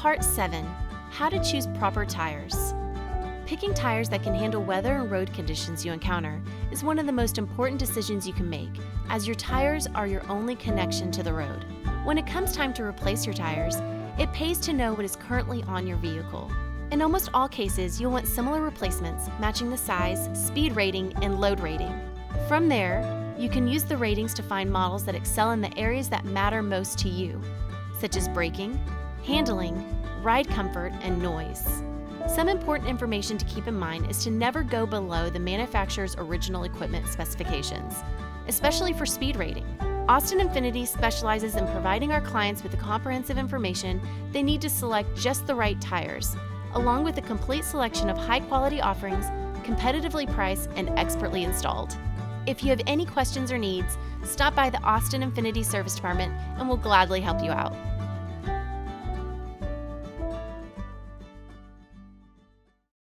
Part 7. How to choose proper tires. Picking tires that can handle weather and road conditions you encounter is one of the most important decisions you can make, as your tires are your only connection to the road. When it comes time to replace your tires, it pays to know what is currently on your vehicle. In almost all cases, you'll want similar replacements matching the size, speed rating, and load rating. From there, you can use the ratings to find models that excel in the areas that matter most to you, such as braking, handling, ride comfort, and noise. Some important information to keep in mind is to never go below the manufacturer's original equipment specifications, especially for speed rating. Austin Infiniti specializes in providing our clients with the comprehensive information they need to select just the right tires, along with a complete selection of high-quality offerings, competitively priced and expertly installed. If you have any questions or needs, stop by the Austin Infiniti Service Department and we'll gladly help you out.